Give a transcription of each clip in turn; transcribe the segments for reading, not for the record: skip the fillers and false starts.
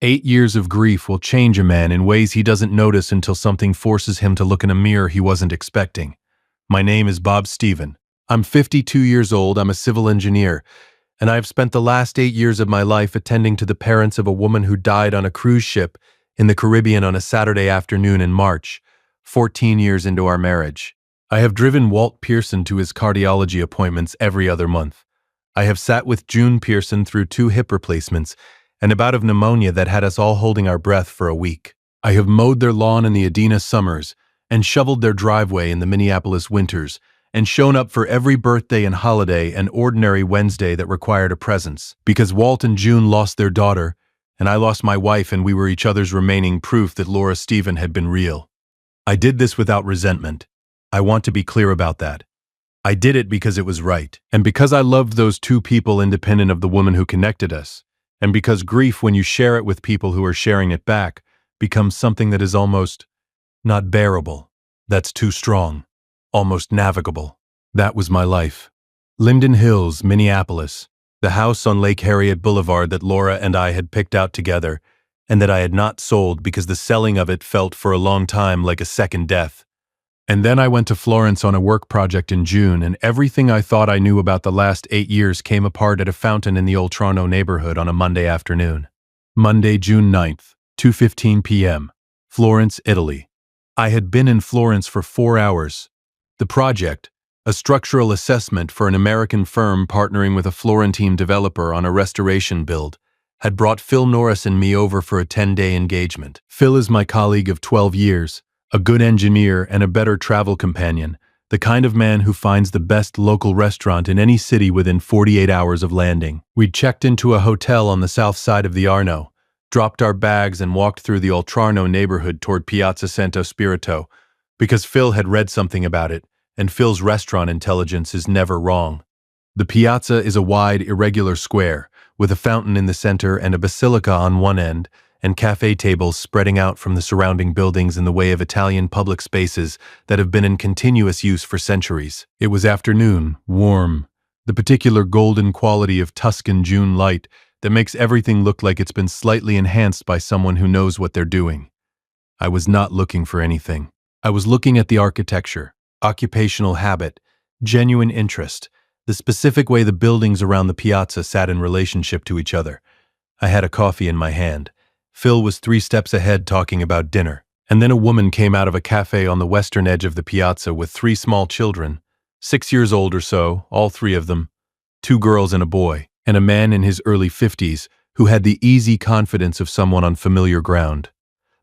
8 years of grief will change a man in ways he doesn't notice until something forces him to look in a mirror he wasn't expecting. My name is Bob Stephen. I'm 52 years old, I'm a civil engineer, and I've spent the last 8 years of my life attending to the parents of a woman who died on a cruise ship in the Caribbean on a Saturday afternoon in March, 14 years into our marriage. I have driven Walt Pearson to his cardiology appointments every other month. I have sat with June Pearson through 2 hip replacements and a bout of pneumonia that had us all holding our breath for a week. I have mowed their lawn in the Adena summers and shoveled their driveway in the Minneapolis winters and shown up for every birthday and holiday and ordinary Wednesday that required a presence. Because Walt and June lost their daughter, and I lost my wife, and we were each other's remaining proof that Laura Stephen had been real. I did this without resentment. I want to be clear about that. I did it because it was right, and because I loved those 2 people independent of the woman who connected us, and because grief, when you share it with people who are sharing it back, becomes something that is almost not bearable. That's too strong. Almost navigable. That was my life. Linden Hills, Minneapolis, the house on Lake Harriet Boulevard that Laura and I had picked out together, and that I had not sold because the selling of it felt for a long time like a second death. And then I went to Florence on a work project in June, and everything I thought I knew about the last 8 years came apart at a fountain in the Oltrarno neighborhood on a Monday afternoon. Monday, June 9th, 2:15 p.m., Florence, Italy. I had been in Florence for 4 hours. The project, a structural assessment for an American firm partnering with a Florentine developer on a restoration build, had brought Phil Norris and me over for a 10-day engagement. Phil is my colleague of 12 years, a good engineer and a better travel companion, the kind of man who finds the best local restaurant in any city within 48 hours of landing. We'd checked into a hotel on the south side of the Arno, dropped our bags and walked through the Oltrarno neighborhood toward Piazza Santo Spirito, because Phil had read something about it, and Phil's restaurant intelligence is never wrong. The piazza is a wide, irregular square, with a fountain in the center and a basilica on one end, and cafe tables spreading out from the surrounding buildings in the way of Italian public spaces that have been in continuous use for centuries. It was afternoon, warm, the particular golden quality of Tuscan June light that makes everything look like it's been slightly enhanced by someone who knows what they're doing. I was not looking for anything. I was looking at the architecture, occupational habit, genuine interest, the specific way the buildings around the piazza sat in relationship to each other. I had a coffee in my hand. Phil was 3 steps ahead talking about dinner, and then a woman came out of a cafe on the western edge of the piazza with 3 small children, 6 years old or so, all 3 of them, 2 girls and a boy, and a man in his early 50s who had the easy confidence of someone on familiar ground.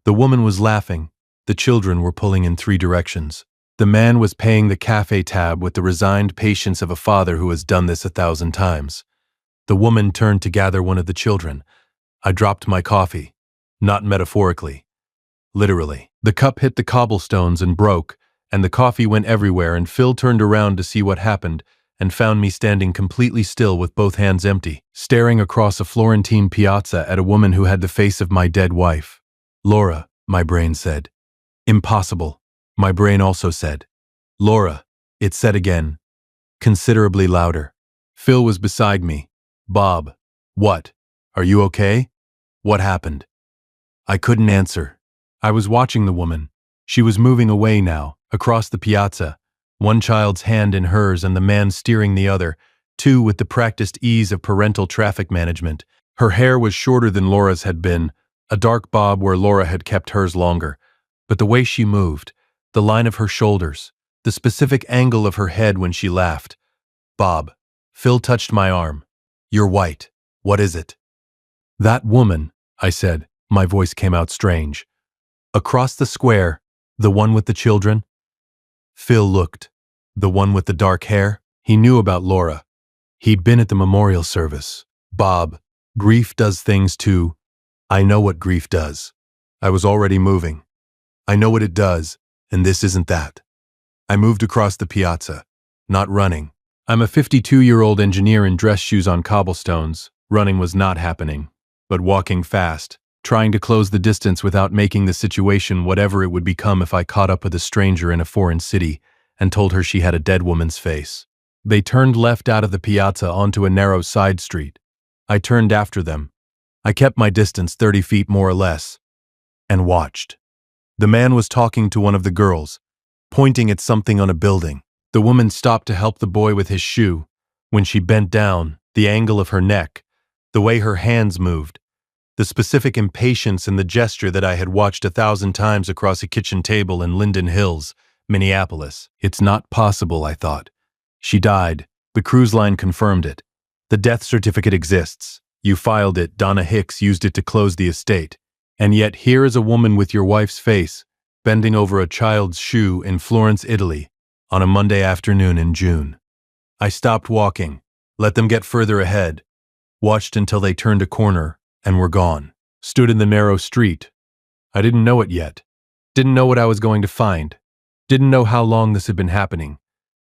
The woman was laughing. The children were pulling in 3 directions. The man was paying the cafe tab with the resigned patience of a father who has done this 1,000 times. The woman turned to gather one of the children. I dropped my coffee. Not metaphorically. Literally. The cup hit the cobblestones and broke, and the coffee went everywhere, and Phil turned around to see what happened and found me standing completely still with both hands empty, staring across a Florentine piazza at a woman who had the face of my dead wife. Laura, my brain said. Impossible. My brain also said. Laura, it said again, considerably louder. Phil was beside me. Bob. What? Are you okay? What happened? I couldn't answer. I was watching the woman. She was moving away now, across the piazza, one child's hand in hers and the man steering the other, 2 with the practiced ease of parental traffic management. Her hair was shorter than Laura's had been, a dark bob where Laura had kept hers longer. But the way she moved, the line of her shoulders, the specific angle of her head when she laughed. Bob. Phil touched my arm. You're white. What is it? That woman, I said. My voice came out strange. Across the square, the one with the children? Phil looked. The one with the dark hair? He knew about Laura. He'd been at the memorial service. Bob, grief does things too. I know what grief does. I was already moving. I know what it does, and this isn't that. I moved across the piazza, not running. I'm a 52-year-old engineer in dress shoes on cobblestones. Running was not happening, but walking fast, trying to close the distance without making the situation whatever it would become if I caught up with a stranger in a foreign city and told her she had a dead woman's face. They turned left out of the piazza onto a narrow side street. I turned after them. I kept my distance 30 feet more or less, and watched. The man was talking to one of the girls, pointing at something on a building. The woman stopped to help the boy with his shoe. When she bent down, the angle of her neck, the way her hands moved, the specific impatience in the gesture that I had watched 1,000 times across a kitchen table in Linden Hills, Minneapolis. It's not possible, I thought. She died. The cruise line confirmed it. The death certificate exists. You filed it. Donna Hicks used it to close the estate. And yet here is a woman with your wife's face, bending over a child's shoe in Florence, Italy, on a Monday afternoon in June. I stopped walking, let them get further ahead, watched until they turned a corner and were gone. Stood in the narrow street. I didn't know it yet. Didn't know what I was going to find. Didn't know how long this had been happening.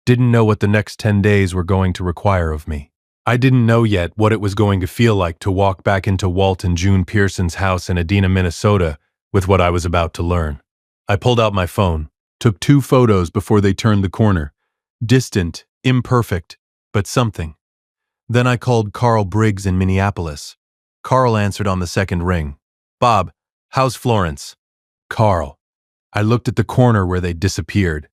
Didn't know what the next 10 days were going to require of me. I didn't know yet what it was going to feel like to walk back into Walt and June Pearson's house in Edina, Minnesota, with what I was about to learn. I pulled out my phone, took 2 photos before they turned the corner. Distant, imperfect, but something. Then I called Carl Briggs in Minneapolis. Carl answered on the second ring. "Bob, how's Florence?" "Carl." I looked at the corner where they'd disappeared.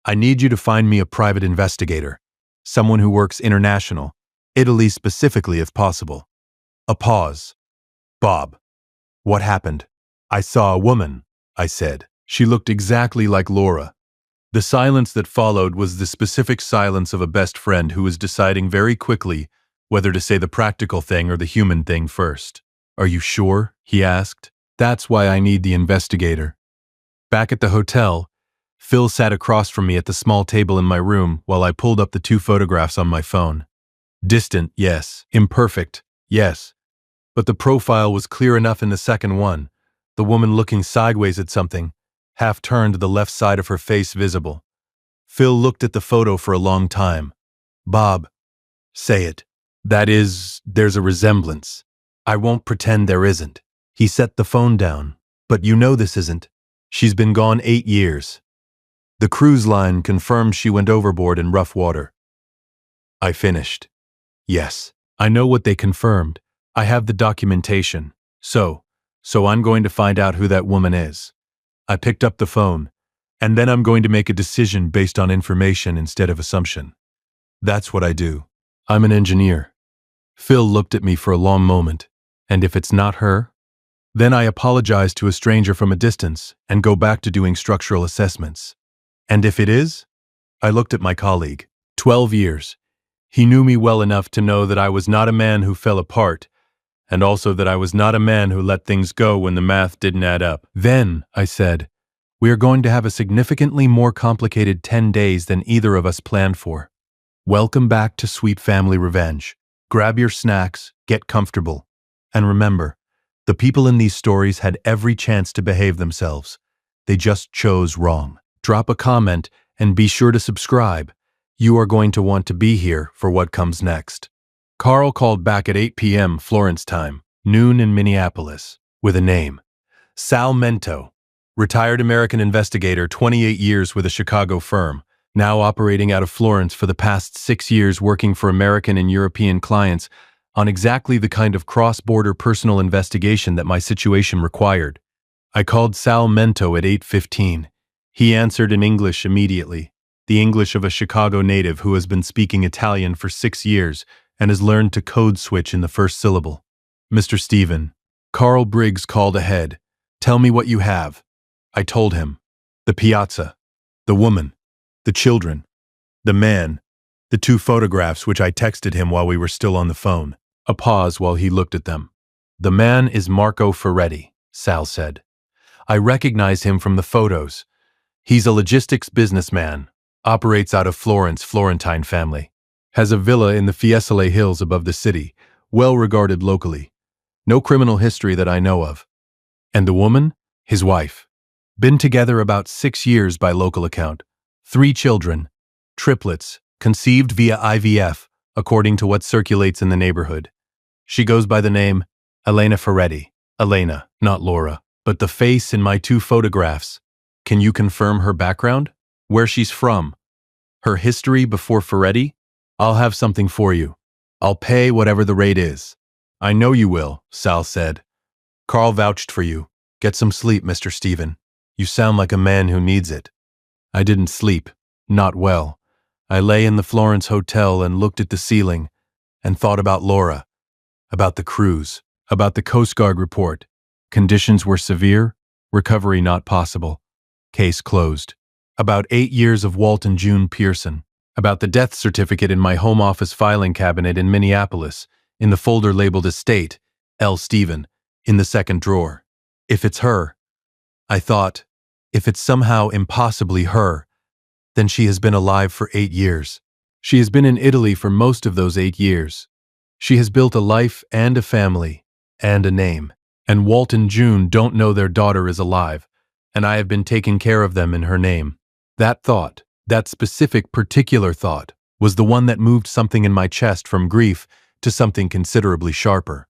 "I need you to find me a private investigator. Someone who works international. Italy specifically if possible." A pause. "Bob, what happened?" "I saw a woman," I said. She looked exactly like Laura. The silence that followed was the specific silence of a best friend who was deciding very quickly whether to say the practical thing or the human thing first. "Are you sure?" he asked. "That's why I need the investigator." Back at the hotel, Phil sat across from me at the small table in my room while I pulled up the 2 photographs on my phone. Distant, yes. Imperfect, yes. But the profile was clear enough in the second one, the woman looking sideways at something, half turned, the left side of her face visible. Phil looked at the photo for a long time. "Bob, say it. That is, there's a resemblance. I won't pretend there isn't." He set the phone down. "But you know this isn't. She's been gone 8 years. The cruise line confirmed she went overboard in rough water." I finished. "Yes, I know what they confirmed. I have the documentation. So I'm going to find out who that woman is." I picked up the phone, and then I'm going to make a decision based on information instead of assumption. That's what I do. I'm an engineer. Phil looked at me for a long moment. "And if it's not her?" Then I apologize to a stranger from a distance and go back to doing structural assessments. "And if it is?" I looked at my colleague. 12 years. He knew me well enough to know that I was not a man who fell apart, and also that I was not a man who let things go when the math didn't add up. "Then," I said, "we are going to have a significantly more complicated 10 days than either of us planned for. Welcome back to Sweet Family Revenge. Grab your snacks, get comfortable. And remember, the people in these stories had every chance to behave themselves. They just chose wrong." Drop a comment and be sure to subscribe. You are going to want to be here for what comes next. Carl called back at 8 p.m. Florence time, noon in Minneapolis, with a name. Sal Mento, retired American investigator, 28 years with a Chicago firm, now operating out of Florence for the past 6 years, working for American and European clients on exactly the kind of cross-border personal investigation that my situation required. I called Sal Mento at 8:15. He answered in English immediately, the English of a Chicago native who has been speaking Italian for 6 years and has learned to code switch in the first syllable. "Mr. Stephen." Carl Briggs called ahead. "Tell me what you have." I told him. The piazza, the woman, the children, the man, the 2 photographs which I texted him while we were still on the phone. A pause while he looked at them. "The man is Marco Ferretti," Sal said. "I recognize him from the photos. He's a logistics businessman, operates out of Florence, Florentine family. Has a villa in the Fiesole Hills above the city, well regarded locally. No criminal history that I know of. And the woman? His wife. Been together about 6 years by local account. 3 children, triplets, conceived via IVF, according to what circulates in the neighborhood. She goes by the name Elena Ferretti. Elena, not Laura. But the face in my 2 photographs. Can you confirm her background? Where she's from? Her history before Ferretti? I'll have something for you. I'll pay whatever the rate is." I know you will, Sal said. Carl vouched for you. Get some sleep, Mr. Stephen. You sound like a man who needs it. I didn't sleep. Not well. I lay in the Florence hotel and looked at the ceiling and thought about Laura, about the cruise, about the Coast Guard report. Conditions were severe, recovery not possible. Case closed. About 8 years of Walt and June Pearson. About the death certificate in my home office filing cabinet in Minneapolis, in the folder labeled Estate, L. Stephen, in the second drawer. If it's her, I thought, if it's somehow impossibly her, then she has been alive for 8 years. She has been in Italy for most of those 8 years. She has built a life and a family and a name. And Walt and June don't know their daughter is alive, and I have been taking care of them in her name. That thought, that specific particular thought, was the one that moved something in my chest from grief to something considerably sharper.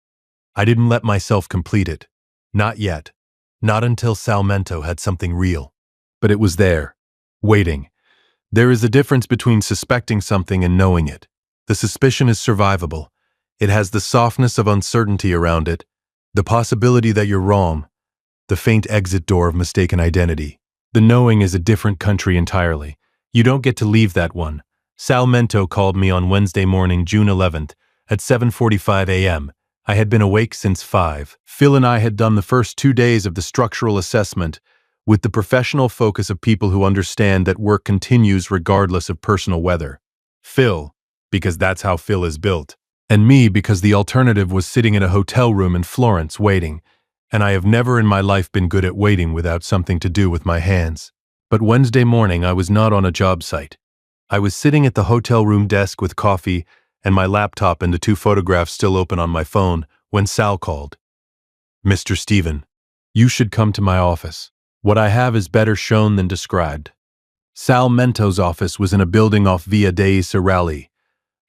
I didn't let myself complete it. Not yet. Not until Salmento had something real. But it was there, waiting. There is a difference between suspecting something and knowing it. The suspicion is survivable. It has the softness of uncertainty around it, the possibility that you're wrong, the faint exit door of mistaken identity. The knowing is a different country entirely. You don't get to leave that one. Salmento called me on Wednesday morning, June 11th, at 7:45 a.m. I had been awake since 5. Phil and I had done the first 2 days of the structural assessment with the professional focus of people who understand that work continues regardless of personal weather. Phil, because that's how Phil is built, and me because the alternative was sitting in a hotel room in Florence waiting, and I have never in my life been good at waiting without something to do with my hands. But Wednesday morning I was not on a job site. I was sitting at the hotel room desk with coffee and my laptop and the 2 photographs still open on my phone when Sal called. Mr. Stephen, you should come to my office. What I have is better shown than described. Sal Mento's office was in a building off Via dei Serralli,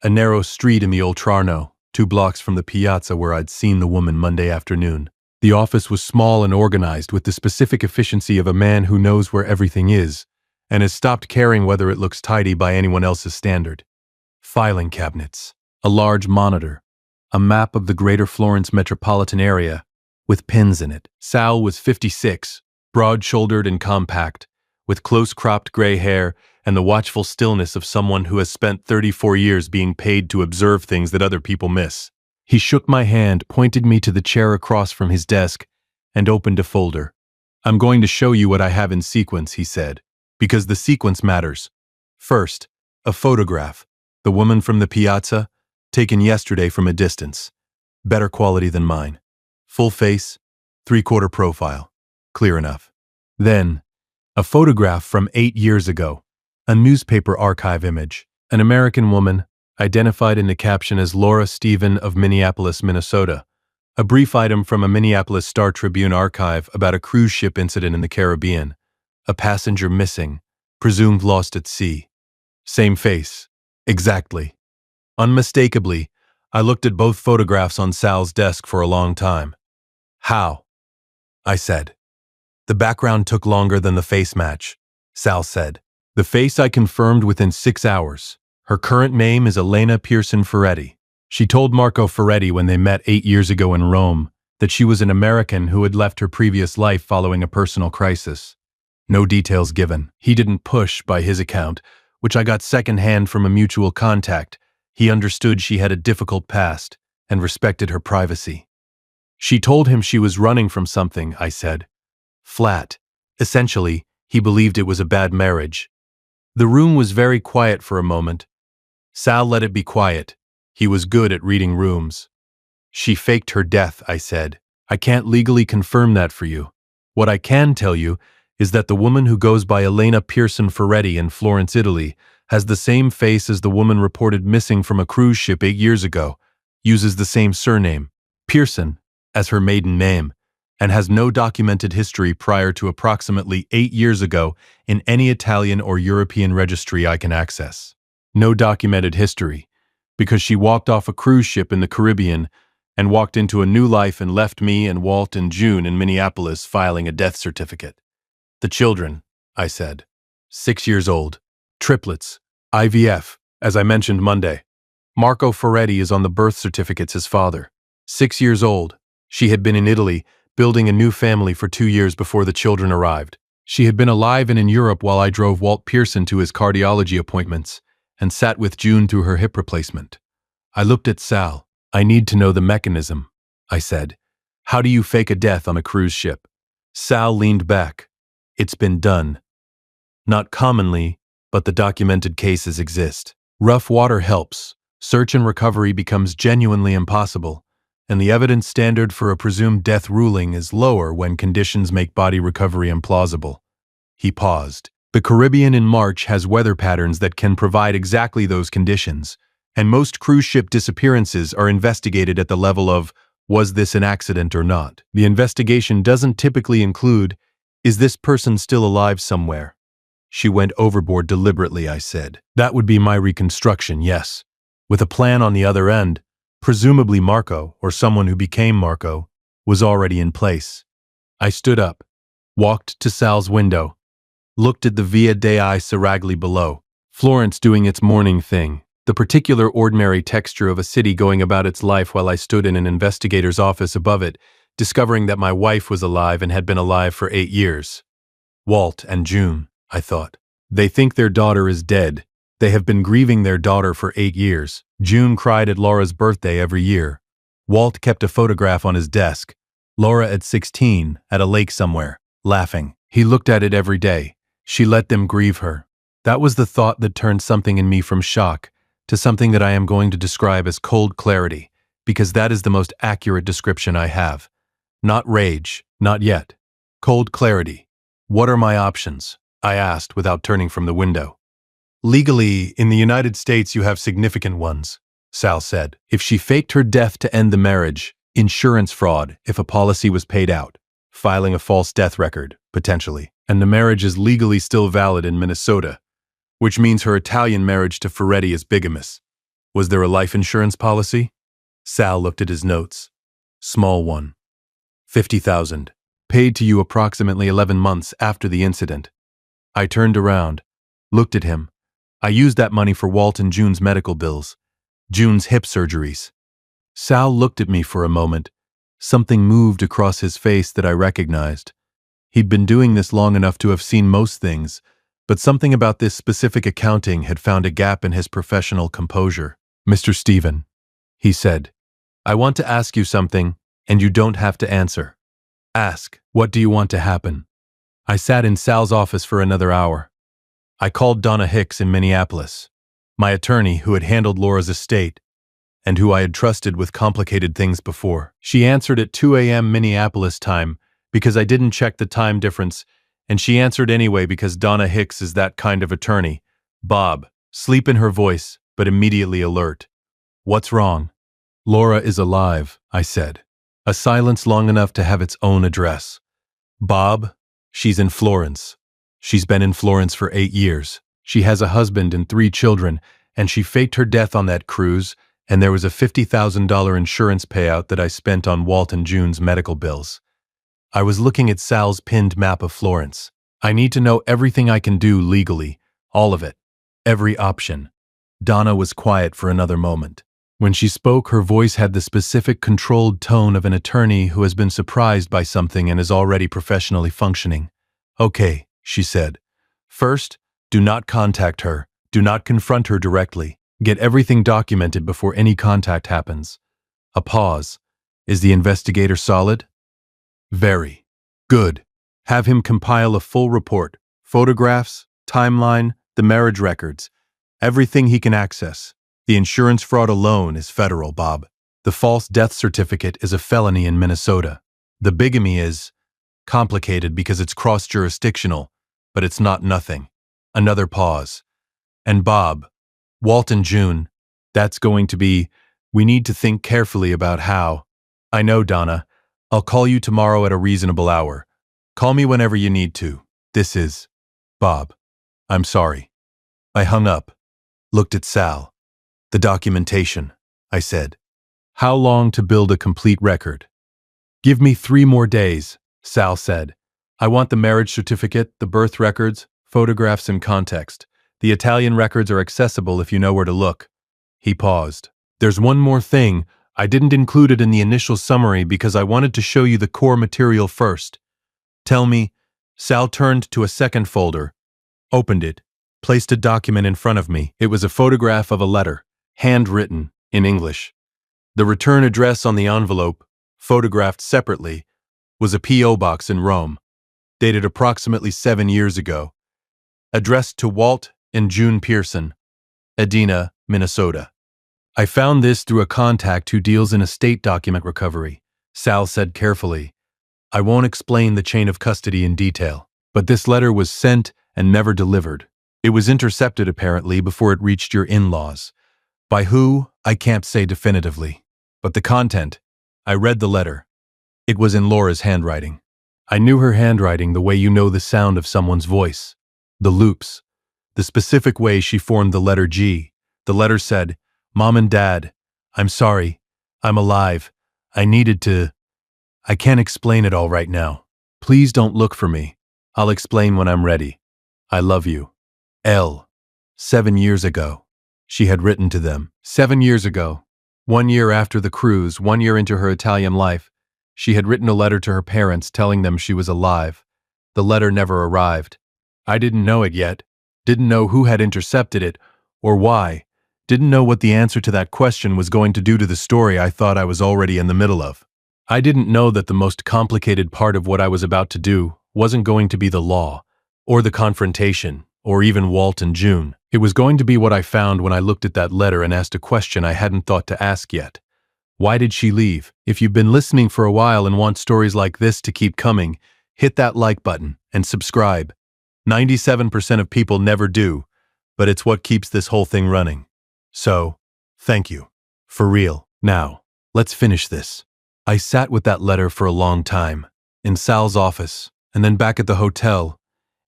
a narrow street in the Oltrarno, 2 blocks from the piazza where I'd seen the woman Monday afternoon. The office was small and organized with the specific efficiency of a man who knows where everything is and has stopped caring whether it looks tidy by anyone else's standard. Filing cabinets, a large monitor, a map of the greater Florence metropolitan area with pins in it. Sal was 56, broad-shouldered and compact, with close-cropped gray hair and the watchful stillness of someone who has spent 34 years being paid to observe things that other people miss. He shook my hand, pointed me to the chair across from his desk, and opened a folder. I'm going to show you what I have in sequence, he said, because the sequence matters. First, a photograph. The woman from the piazza, taken yesterday from a distance. Better quality than mine. Full face, 3/4 profile. Clear enough. Then, a photograph from 8 years ago. A newspaper archive image. An American woman, identified in the caption as Laura Stephen of Minneapolis, Minnesota. A brief item from a Minneapolis Star-Tribune archive about a cruise ship incident in the Caribbean. A passenger missing, presumed lost at sea. Same face. Exactly. Unmistakably, I looked at both photographs on Sal's desk for a long time. How? I said. The background took longer than the face match, Sal said. The face I confirmed within 6 hours. Her current name is Elena Pearson Ferretti. She told Marco Ferretti when they met 8 years ago in Rome that she was an American who had left her previous life following a personal crisis. No details given. He didn't push, by his account, which I got secondhand from a mutual contact. He understood she had a difficult past and respected her privacy. She told him she was running from something, I said. Flat. Essentially, he believed it was a bad marriage. The room was very quiet for a moment. Sal let it be quiet. He was good at reading rooms. She faked her death, I said. I can't legally confirm that for you. What I can tell you is that the woman who goes by Elena Pearson Ferretti in Florence, Italy, has the same face as the woman reported missing from a cruise ship 8 years ago, uses the same surname, Pearson, as her maiden name, and has no documented history prior to approximately 8 years ago in any Italian or European registry I can access. No documented history, because she walked off a cruise ship in the Caribbean and walked into a new life and left me and Walt and June in Minneapolis filing a death certificate. The children, I said. 6 years old. Triplets. IVF, as I mentioned Monday. Marco Ferretti is on the birth certificates his father. 6 years old. She had been in Italy, building a new family for 2 years before the children arrived. She had been alive and in Europe while I drove Walt Pearson to his cardiology appointments and sat with June through her hip replacement. I looked at Sal. I need to know the mechanism, I said. How do you fake a death on a cruise ship? Sal leaned back. It's been done. Not commonly, but the documented cases exist. Rough water helps. Search and recovery becomes genuinely impossible, and the evidence standard for a presumed death ruling is lower when conditions make body recovery implausible. He paused. The Caribbean in March has weather patterns that can provide exactly those conditions, and most cruise ship disappearances are investigated at the level of, was this an accident or not? The investigation doesn't typically include, is this person still alive somewhere? She went overboard deliberately, I said. That would be my reconstruction, yes. With a plan on the other end, presumably Marco, or someone who became Marco, was already in place. I stood up, walked to Sal's window, looked at the Via dei Serragli below, Florence doing its morning thing, the particular ordinary texture of a city going about its life while I stood in an investigator's office above it, discovering that my wife was alive and had been alive for 8 years. Walt and June, I thought. They think their daughter is dead. They have been grieving their daughter for 8 years. June cried at Laura's birthday every year. Walt kept a photograph on his desk. Laura at 16, at a lake somewhere, laughing. He looked at it every day. She let them grieve her. That was the thought that turned something in me from shock to something that I am going to describe as cold clarity, because that is the most accurate description I have. Not rage, not yet. Cold clarity. What are my options? I asked without turning from the window. Legally, in the United States you have significant ones, Sal said. If she faked her death to end the marriage, insurance fraud if a policy was paid out, filing a false death record, potentially, and the marriage is legally still valid in Minnesota, which means her Italian marriage to Ferretti is bigamous. Was there a life insurance policy? Sal looked at his notes. Small one. 50,000. Paid to you approximately 11 months after the incident. I turned around, looked at him. I used that money for Walt and June's medical bills, June's hip surgeries. Sal looked at me for a moment. Something moved across his face that I recognized. He'd been doing this long enough to have seen most things, but something about this specific accounting had found a gap in his professional composure. Mr. Stephen, he said, I want to ask you something, and you don't have to answer. Ask, what do you want to happen? I sat in Sal's office for another hour. I called Donna Hicks in Minneapolis, my attorney who had handled Laura's estate, and who I had trusted with complicated things before. She answered at 2 a.m. Minneapolis time because I didn't check the time difference, and she answered anyway because Donna Hicks is that kind of attorney. Bob, sleep in her voice, but immediately alert. What's wrong? Laura is alive, I said. A silence long enough to have its own address. Bob, she's in Florence. She's been in Florence for 8 years. She has a husband and 3 children, and she faked her death on that cruise, and there was a $50,000 insurance payout that I spent on Walt and June's medical bills. I was looking at Sal's pinned map of Florence. I need to know everything I can do legally, all of it, every option. Donna was quiet for another moment. When she spoke, her voice had the specific controlled tone of an attorney who has been surprised by something and is already professionally functioning. Okay, she said. First, do not contact her. Do not confront her directly. Get everything documented before any contact happens. A pause. Is the investigator solid? Very. Good. Have him compile a full report. Photographs, timeline, the marriage records. Everything he can access. The insurance fraud alone is federal, Bob. The false death certificate is a felony in Minnesota. The bigamy is complicated because it's cross-jurisdictional, but it's not nothing. Another pause. And Bob, Walt and June, that's going to be, we need to think carefully about how. I know, Donna. I'll call you tomorrow at a reasonable hour. Call me whenever you need to. This is Bob. I'm sorry. I hung up, looked at Sal. The documentation, I said. How long to build a complete record? Give me 3 more days, Sal said. I want the marriage certificate, the birth records, photographs in context. The Italian records are accessible if you know where to look. He paused. There's one more thing. I didn't include it in the initial summary because I wanted to show you the core material first. Tell me. Sal turned to a second folder, opened it, placed a document in front of me. It was a photograph of a letter, handwritten, in English. The return address on the envelope, photographed separately, was a P.O. box in Rome, dated approximately 7 years ago, addressed to Walt and June Pearson, Edina, Minnesota. I found this through a contact who deals in estate document recovery, Sal said carefully. I won't explain the chain of custody in detail, but this letter was sent and never delivered. It was intercepted apparently before it reached your in-laws. By who, I can't say definitively. But the content, I read the letter. It was in Laura's handwriting. I knew her handwriting the way you know the sound of someone's voice. The loops. The specific way she formed the letter G. The letter said, Mom and Dad, I'm sorry. I'm alive. I needed to. I can't explain it all right now. Please don't look for me. I'll explain when I'm ready. I love you. L. 7 years ago. She had written to them. 7 years ago. 1 year after the cruise, 1 year into her Italian life, she had written a letter to her parents telling them she was alive. The letter never arrived. I didn't know it yet. Didn't know who had intercepted it, or why. Didn't know what the answer to that question was going to do to the story I thought I was already in the middle of. I didn't know that the most complicated part of what I was about to do wasn't going to be the law, or the confrontation, or even Walt and June. It was going to be what I found when I looked at that letter and asked a question I hadn't thought to ask yet. Why did she leave? If you've been listening for a while and want stories like this to keep coming, hit that like button and subscribe. 97% of people never do, but it's what keeps this whole thing running. So, thank you. For real. Now, let's finish this. I sat with that letter for a long time, in Sal's office, and then back at the hotel,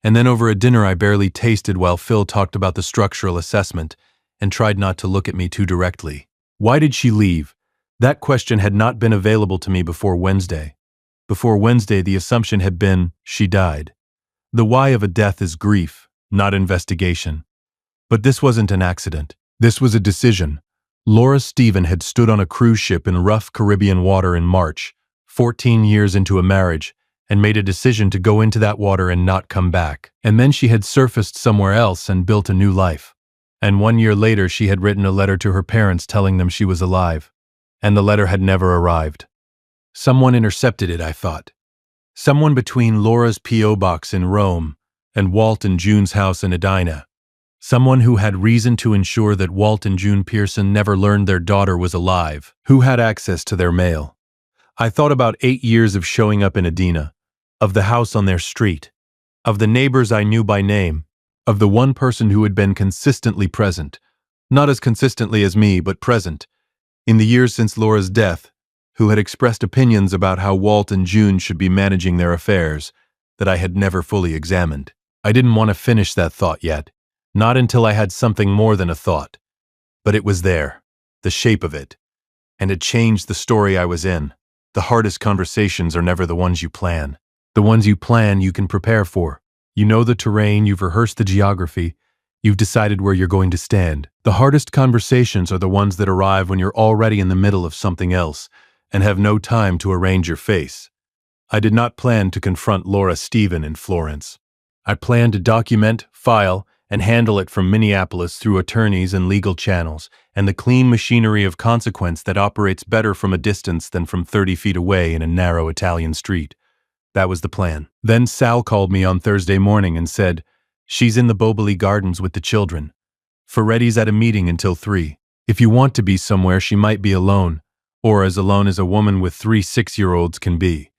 and then over a dinner I barely tasted while Phil talked about the structural assessment and tried not to look at me too directly. Why did she leave? That question had not been available to me before Wednesday. Before Wednesday, the assumption had been, she died. The why of a death is grief, not investigation. But this wasn't an accident. This was a decision. Laura Stephen had stood on a cruise ship in rough Caribbean water in March, 14 years into a marriage, and made a decision to go into that water and not come back. And then she had surfaced somewhere else and built a new life. And 1 year later, she had written a letter to her parents telling them she was alive. And the letter had never arrived. Someone intercepted it, I thought. Someone between Laura's P.O. box in Rome and Walt and June's house in Edina. Someone who had reason to ensure that Walt and June Pearson never learned their daughter was alive, who had access to their mail. I thought about 8 years of showing up in Edina, of the house on their street, of the neighbors I knew by name, of the one person who had been consistently present, not as consistently as me, but present, in the years since Laura's death, who had expressed opinions about how Walt and June should be managing their affairs that I had never fully examined. I didn't want to finish that thought yet, not until I had something more than a thought. But it was there, the shape of it, and it changed the story I was in. The hardest conversations are never the ones you plan. The ones you plan you can prepare for. You know the terrain, you've rehearsed the geography, you've decided where you're going to stand. The hardest conversations are the ones that arrive when you're already in the middle of something else and have no time to arrange your face. I did not plan to confront Laura Stephen in Florence. I planned to document, file, and handle it from Minneapolis through attorneys and legal channels, and the clean machinery of consequence that operates better from a distance than from 30 feet away in a narrow Italian street. That was the plan. Then Sal called me on Thursday morning and said, "She's in the Boboli Gardens with the children. Ferretti's at a meeting until 3. If you want to be somewhere, she might be alone, or as alone as a woman with 3 6-year-olds can be.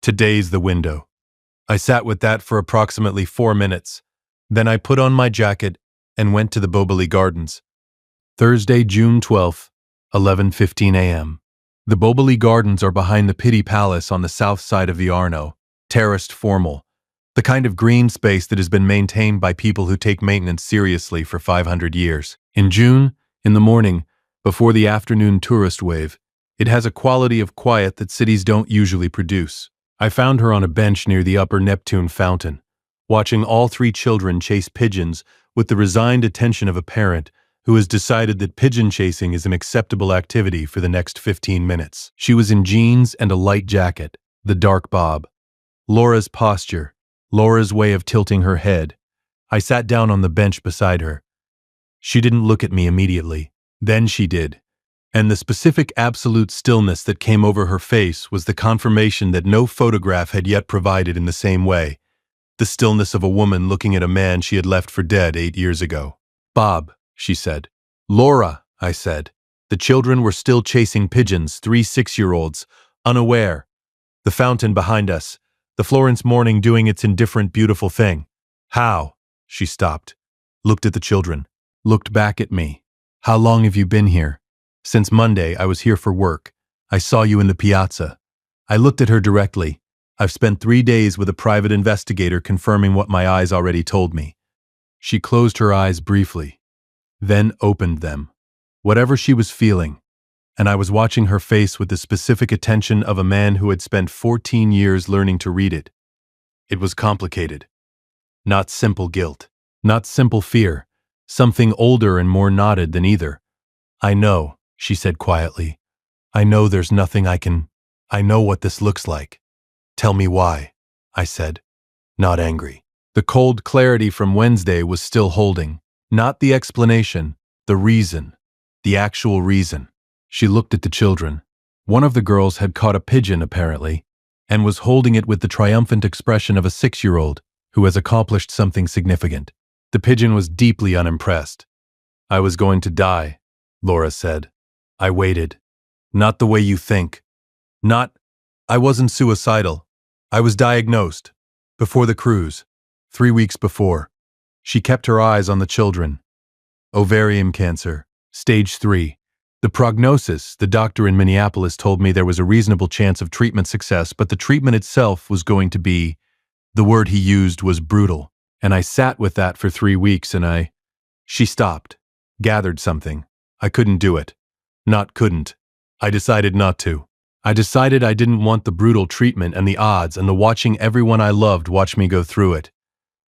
Today's the window." I sat with that for approximately 4 minutes. Then I put on my jacket and went to the Boboli Gardens. Thursday, June 12th, 11:15 a.m. The Boboli Gardens are behind the Pitti Palace on the south side of the Arno, terraced formal, the kind of green space that has been maintained by people who take maintenance seriously for 500 years. In June, in the morning, before the afternoon tourist wave, it has a quality of quiet that cities don't usually produce. I found her on a bench near the Upper Neptune fountain, watching all 3 children chase pigeons with the resigned attention of a parent, who has decided that pigeon chasing is an acceptable activity for the next 15 minutes. She was in jeans and a light jacket, the dark bob. Laura's posture, Laura's way of tilting her head. I sat down on the bench beside her. She didn't look at me immediately. Then she did. And the specific absolute stillness that came over her face was the confirmation that no photograph had yet provided in the same way. The stillness of a woman looking at a man she had left for dead 8 years ago. Bob, she said. Laura, I said. The children were still chasing pigeons, 3 6-year-olds, unaware. The fountain behind us, the Florence morning doing its indifferent, beautiful thing. How? She stopped, looked at the children, looked back at me. How long have you been here? Since Monday, I was here for work. I saw you in the piazza. I looked at her directly. I've spent 3 days with a private investigator confirming what my eyes already told me. She closed her eyes briefly, then opened them. Whatever she was feeling, and I was watching her face with the specific attention of a man who had spent 14 years learning to read it. It was complicated. Not simple guilt, not simple fear, something older and more knotted than either. I know, she said quietly. I know there's nothing I know what this looks like. Tell me why, I said, not angry. The cold clarity from Wednesday was still holding. Not the explanation, the reason, the actual reason. She looked at the children. One of the girls had caught a pigeon, apparently, and was holding it with the triumphant expression of a 6-year-old who has accomplished something significant. The pigeon was deeply unimpressed. I was going to die, Laura said. I waited. Not the way you think. I wasn't suicidal. I was diagnosed. Before the cruise. 3 weeks before. She kept her eyes on the children. Ovarian cancer. Stage 3. The prognosis, the doctor in Minneapolis told me there was a reasonable chance of treatment success, but the treatment itself was going to be, the word he used was brutal. And I sat with that for 3 weeks and She stopped. Gathered something. I couldn't do it. Not couldn't. I decided not to. I decided I didn't want the brutal treatment and the odds and the watching everyone I loved watch me go through it.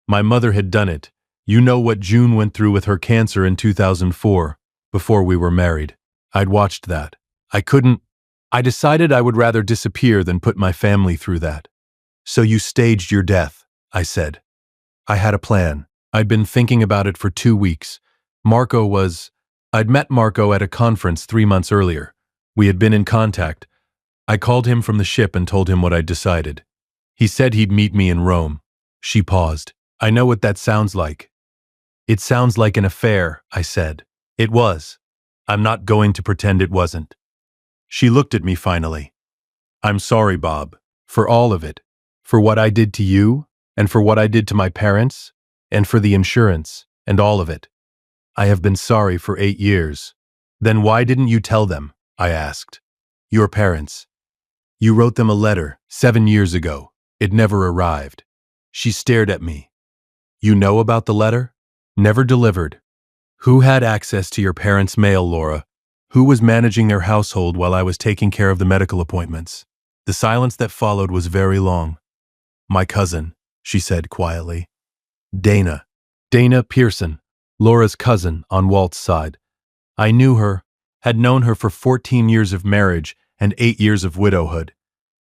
My mother had done it. You know what June went through with her cancer in 2004, before we were married. I'd watched that. I decided I would rather disappear than put my family through that. So you staged your death, I said. I had a plan. I'd been thinking about it for 2 weeks. I'd met Marco at a conference 3 months earlier. We had been in contact. I called him from the ship and told him what I'd decided. He said he'd meet me in Rome. She paused. I know what that sounds like. It sounds like an affair, I said. It was. I'm not going to pretend it wasn't. She looked at me finally. I'm sorry, Bob, for all of it. For what I did to you, and for what I did to my parents, and for the insurance, and all of it. I have been sorry for 8 years. Then why didn't you tell them? I asked. Your parents. You wrote them a letter 7 years ago. It never arrived. She stared at me. You know about the letter? Never delivered. Who had access to your parents' mail, Laura? Who was managing their household while I was taking care of the medical appointments? The silence that followed was very long. My cousin, she said quietly. Dana. Dana Pearson, Laura's cousin on Walt's side. I knew her, had known her for 14 years of marriage and 8 years of widowhood.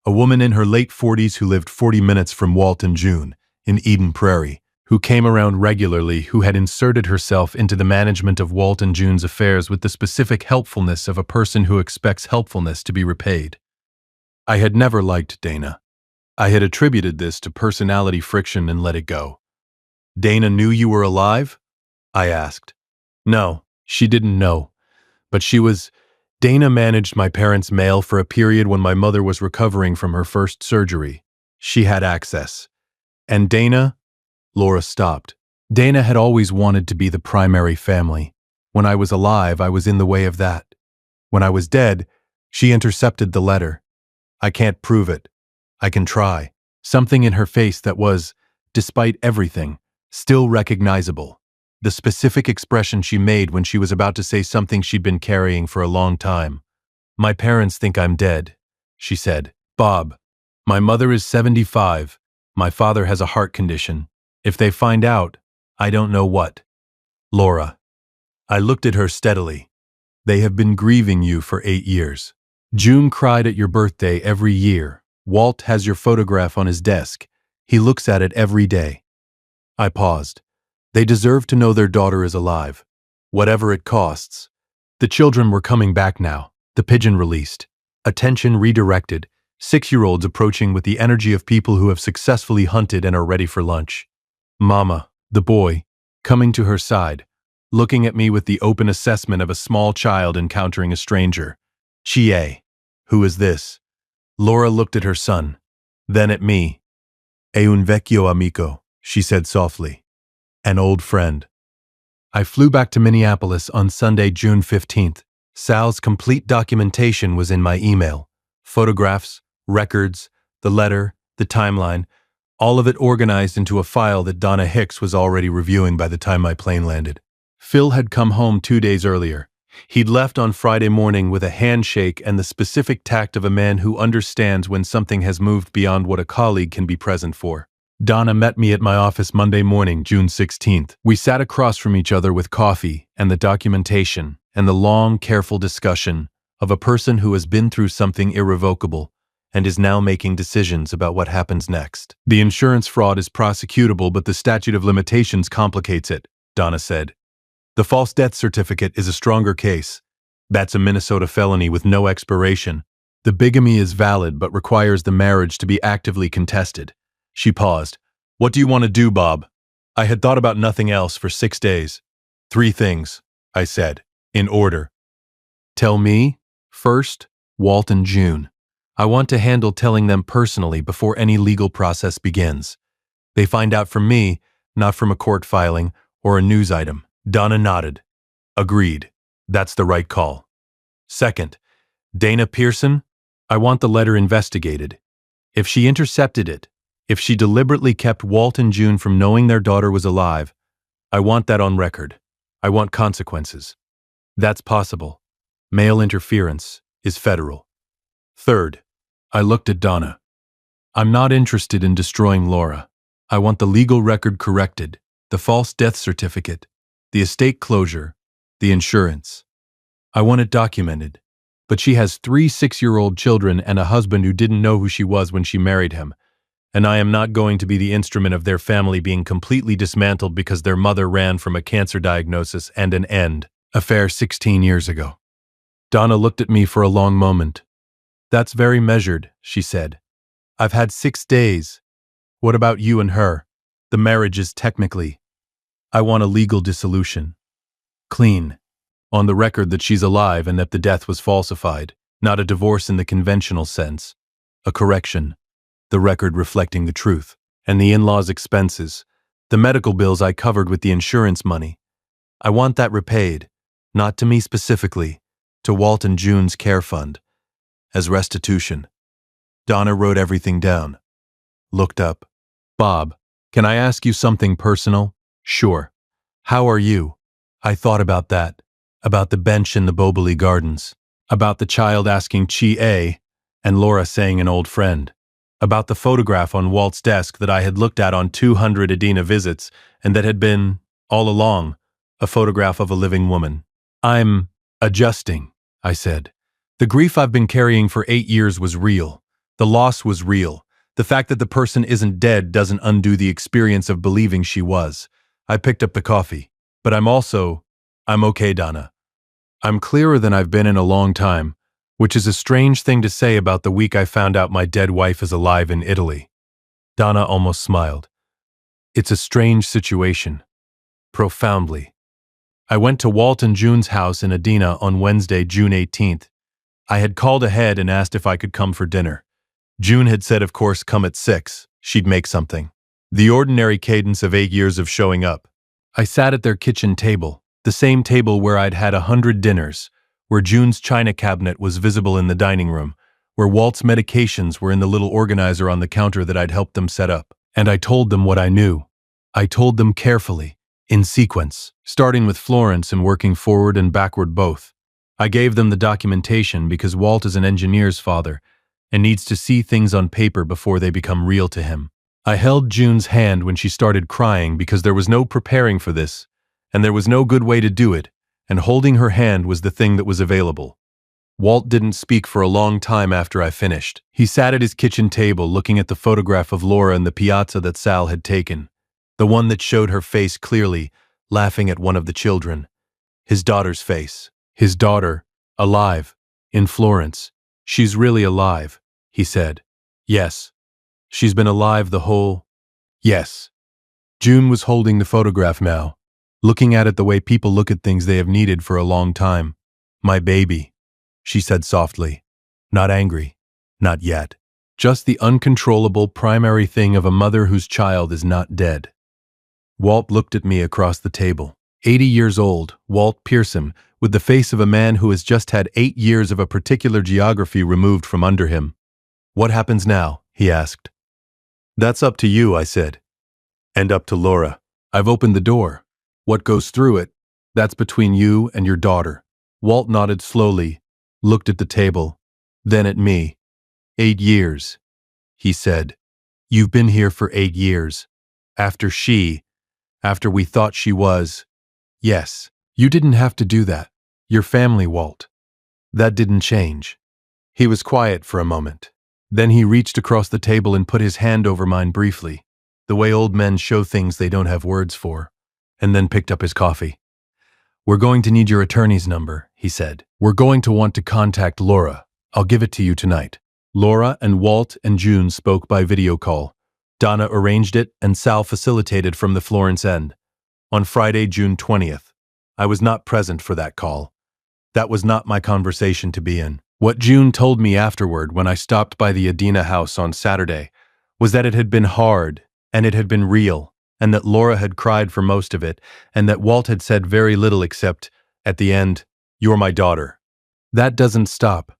A woman in her late 40s who lived 40 minutes from Walt and June, in Eden Prairie, who came around regularly, who had inserted herself into the management of Walt and June's affairs with the specific helpfulness of a person who expects helpfulness to be repaid. I had never liked Dana. I had attributed this to personality friction and let it go. Dana knew you were alive? I asked. No, she didn't know. But Dana managed my parents' mail for a period when my mother was recovering from her first surgery. She had access. And Dana? Laura stopped. Dana had always wanted to be the primary family. When I was alive, I was in the way of that. When I was dead, she intercepted the letter. I can't prove it. I can try. Something in her face that was, despite everything, still recognizable. The specific expression she made when she was about to say something she'd been carrying for a long time. My parents think I'm dead, she said. Bob, my mother is 75. My father has a heart condition. If they find out, I don't know what. Laura. I looked at her steadily. They have been grieving you for 8 years. June cried at your birthday every year. Walt has your photograph on his desk. He looks at it every day. I paused. They deserve to know their daughter is alive. Whatever it costs. The children were coming back now. The pigeon released. Attention redirected. 6-year-olds approaching with the energy of people who have successfully hunted and are ready for lunch. Mama, the boy, coming to her side, looking at me with the open assessment of a small child encountering a stranger. Chie, who is this? Laura looked at her son, then at me. E un vecchio amico, she said softly. An old friend. I flew back to Minneapolis on Sunday, June 15th. Sal's complete documentation was in my email. Photographs, records, the letter, the timeline, all of it organized into a file that Donna Hicks was already reviewing by the time my plane landed. Phil had come home 2 days earlier. He'd left on Friday morning with a handshake and the specific tact of a man who understands when something has moved beyond what a colleague can be present for. Donna met me at my office Monday morning, June 16th. We sat across from each other with coffee and the documentation and the long, careful discussion of a person who has been through something irrevocable and is now making decisions about what happens next. The insurance fraud is prosecutable, but the statute of limitations complicates it, Donna said. The false death certificate is a stronger case. That's a Minnesota felony with no expiration. The bigamy is valid but requires the marriage to be actively contested. She paused. What do you want to do, Bob? I had thought about nothing else for 6 days. 3 things, I said, in order. Tell me, first, Walt and June. I want to handle telling them personally before any legal process begins. They find out from me, not from a court filing or a news item. Donna nodded. Agreed. That's the right call. Second, Dana Pearson, I want the letter investigated. If she intercepted it, if she deliberately kept Walt and June from knowing their daughter was alive, I want that on record. I want consequences. That's possible. Male interference is federal. Third, I looked at Donna. I'm not interested in destroying Laura. I want the legal record corrected, the false death certificate, the estate closure, the insurance. I want it documented. But she has 3 6-year-old children and a husband who didn't know who she was when she married him, and I am not going to be the instrument of their family being completely dismantled because their mother ran from a cancer diagnosis and an end affair 16 years ago. Donna looked at me for a long moment. That's very measured, she said. I've had 6 days. What about you and her? The marriage is technically. I want a legal dissolution. Clean. On the record that she's alive and that the death was falsified, not a divorce in the conventional sense. A correction. The record reflecting the truth. And the in-laws' expenses. The medical bills I covered with the insurance money. I want that repaid. Not to me specifically. To Walt and June's care fund. As restitution. Donna wrote everything down. Looked up. Bob, can I ask you something personal? Sure. How are you? I thought about that. About the bench in the Bobley Gardens. About the child asking Chie and Laura saying an old friend. About the photograph on Walt's desk that I had looked at on 200 Adina visits and that had been, all along, a photograph of a living woman. I'm adjusting, I said. The grief I've been carrying for 8 years was real. The loss was real. The fact that the person isn't dead doesn't undo the experience of believing she was. I picked up the coffee. But I'm okay, Donna. I'm clearer than I've been in a long time, which is a strange thing to say about the week I found out my dead wife is alive in Italy. Donna almost smiled. It's a strange situation. Profoundly. I went to Walt and June's house in Adina on Wednesday, June 18th. I had called ahead and asked if I could come for dinner. June had said, of course, come at 6. She'd make something. The ordinary cadence of 8 years of showing up. I sat at their kitchen table, the same table where I'd had 100 dinners, where June's china cabinet was visible in the dining room, where Walt's medications were in the little organizer on the counter that I'd helped them set up. And I told them what I knew. I told them carefully, in sequence, starting with Florence and working forward and backward both. I gave them the documentation because Walt is an engineer's father and needs to see things on paper before they become real to him. I held June's hand when she started crying because there was no preparing for this, and there was no good way to do it, and holding her hand was the thing that was available. Walt didn't speak for a long time after I finished. He sat at his kitchen table looking at the photograph of Laura in the piazza that Sal had taken, the one that showed her face clearly, laughing at one of the children. His daughter's face. His daughter, alive, in Florence. She's really alive, he said. Yes. She's been alive the whole... Yes. June was holding the photograph now, looking at it the way people look at things they have needed for a long time. My baby, she said softly. Not angry. Not yet. Just the uncontrollable primary thing of a mother whose child is not dead. Walt looked at me across the table. 80 years old, Walt Pearson, with the face of a man who has just had 8 years of a particular geography removed from under him. What happens now? He asked. That's up to you, I said. And up to Laura. I've opened the door. What goes through it, that's between you and your daughter. Walt nodded slowly, looked at the table, then at me. 8 years, he said. You've been here for 8 years. After we thought she was. Yes, you didn't have to do that. Your family, Walt. That didn't change. He was quiet for a moment. Then he reached across the table and put his hand over mine briefly, the way old men show things they don't have words for, and then picked up his coffee. We're going to need your attorney's number, he said. We're going to want to contact Laura. I'll give it to you tonight. Laura and Walt and June spoke by video call. Donna arranged it and Sal facilitated from the Florence end. On Friday, June 20th. I was not present for that call. That was not my conversation to be in. What June told me afterward when I stopped by the Adina house on Saturday was that it had been hard, and it had been real, and that Laura had cried for most of it, and that Walt had said very little except, at the end, "You're my daughter." That doesn't stop.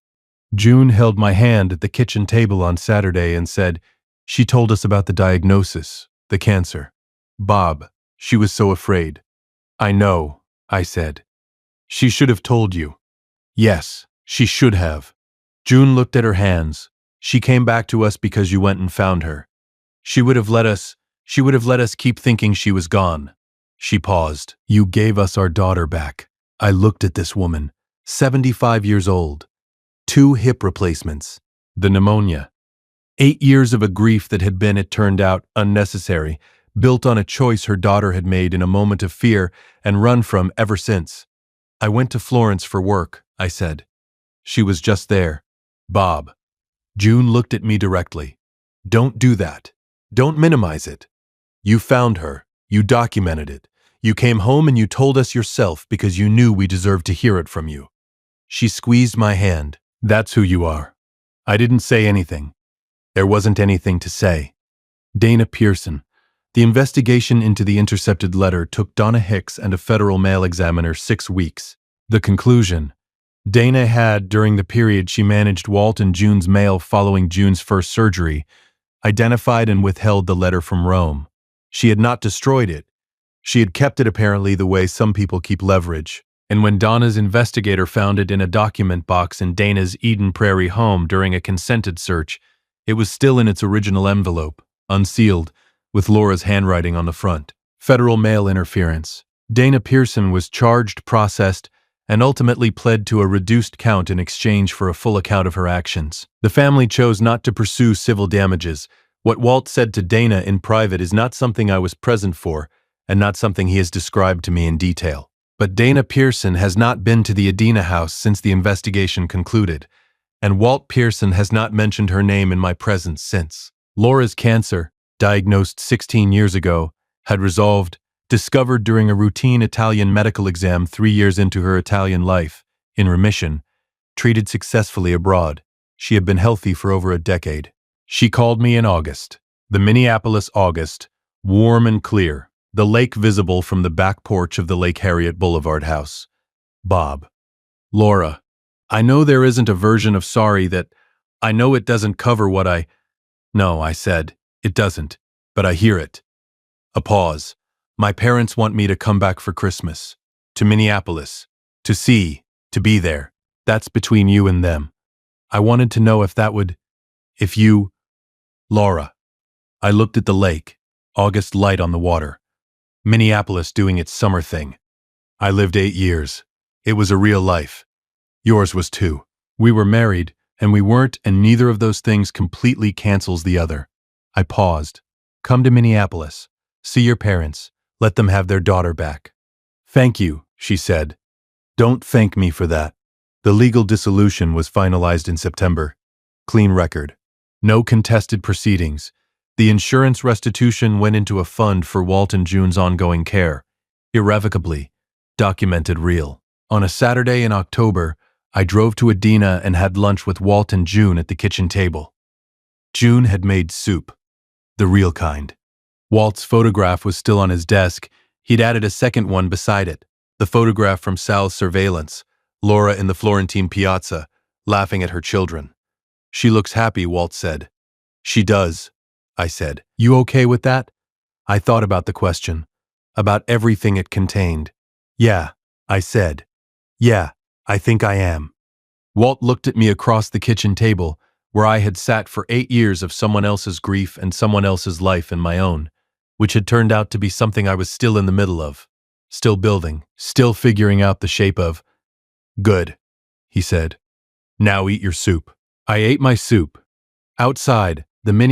June held my hand at the kitchen table on Saturday and said, she told us about the diagnosis, the cancer. Bob, she was so afraid. I know, I said. She should have told you. Yes, she should have. June looked at her hands. She came back to us because you went and found her. She would have let us keep thinking she was gone. She paused. You gave us our daughter back. I looked at this woman, 75 years old. 2 hip replacements. The pneumonia. 8 years of a grief that had been, it turned out, unnecessary, built on a choice her daughter had made in a moment of fear and run from ever since. I went to Florence for work, I said. She was just there. Bob. June looked at me directly. Don't do that. Don't minimize it. You found her. You documented it. You came home and you told us yourself because you knew we deserved to hear it from you. She squeezed my hand. That's who you are. I didn't say anything. There wasn't anything to say. Dana Pearson. The investigation into the intercepted letter took Donna Hicks and a federal mail examiner 6 weeks. The conclusion. Dana had, during the period she managed Walt and June's mail following June's first surgery, identified and withheld the letter from Rome. She had not destroyed it. She had kept it apparently the way some people keep leverage. And when Donna's investigator found it in a document box in Dana's Eden Prairie home during a consented search, it was still in its original envelope, unsealed, with Laura's handwriting on the front. Federal mail interference. Dana Pearson was charged, processed, and ultimately pled to a reduced count in exchange for a full account of her actions. The family chose not to pursue civil damages. What Walt said to Dana in private is not something I was present for, and not something he has described to me in detail. But Dana Pearson has not been to the Adina house since the investigation concluded, and Walt Pearson has not mentioned her name in my presence since. Laura's cancer, diagnosed 16 years ago, had resolved, discovered during a routine Italian medical exam 3 years into her Italian life, in remission, treated successfully abroad. She had been healthy for over a decade. She called me in August, the Minneapolis August, warm and clear, the lake visible from the back porch of the Lake Harriet Boulevard house. Bob. Laura. I know there isn't a version of sorry that... I know it doesn't cover what I... No, I said, it doesn't, but I hear it. A pause. My parents want me to come back for Christmas. To Minneapolis. To be there. That's between you and them. I wanted to know if that would... If you... Laura. I looked at the lake, August light on the water. Minneapolis doing its summer thing. I lived 8 years. It was a real life. Yours was too. We were married, and we weren't, and neither of those things completely cancels the other. I paused. Come to Minneapolis. See your parents. Let them have their daughter back. Thank you, she said. Don't thank me for that. The legal dissolution was finalized in September. Clean record. No contested proceedings. The insurance restitution went into a fund for Walt and June's ongoing care. Irrevocably. Documented real. On a Saturday in October, I drove to Adena and had lunch with Walt and June at the kitchen table. June had made soup. The real kind. Walt's photograph was still on his desk. He'd added a second one beside it. The photograph from Sal's surveillance. Laura in the Florentine piazza, laughing at her children. She looks happy, Walt said. She does, I said. You okay with that? I thought about the question. About everything it contained. Yeah, I said. Yeah, I think I am. Walt looked at me across the kitchen table, where I had sat for 8 years of someone else's grief and someone else's life and my own, which had turned out to be something I was still in the middle of. Still building, still figuring out the shape of. Good, he said. Now eat your soup. I ate my soup. Outside, the mini